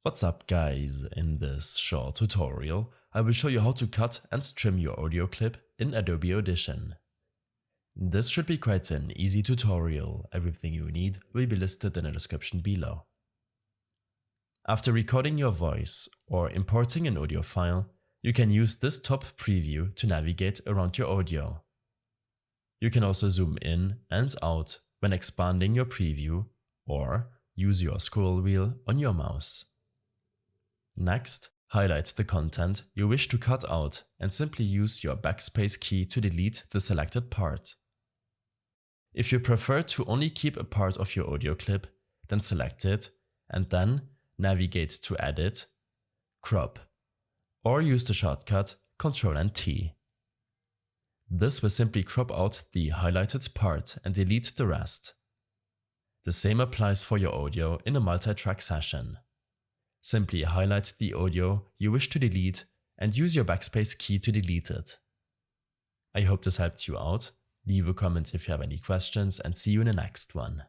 What's up guys, in this short tutorial I will show you how to cut and trim your audio clip in Adobe Audition. This should be quite an easy tutorial, everything you need will be listed in the description below. After recording your voice or importing an audio file, you can use this top preview to navigate around your audio. You can also zoom in and out when expanding your preview or use your scroll wheel on your mouse. Next, highlight the content you wish to cut out and simply use your backspace key to delete the selected part. If you prefer to only keep a part of your audio clip, then select it and then navigate to Edit, Crop, or use the shortcut Ctrl and T. This will simply crop out the highlighted part and delete the rest. The same applies for your audio in a multi-track session. Simply highlight the audio you wish to delete and use your backspace key to delete it. I hope this helped you out. Leave a comment if you have any questions and see you in the next one.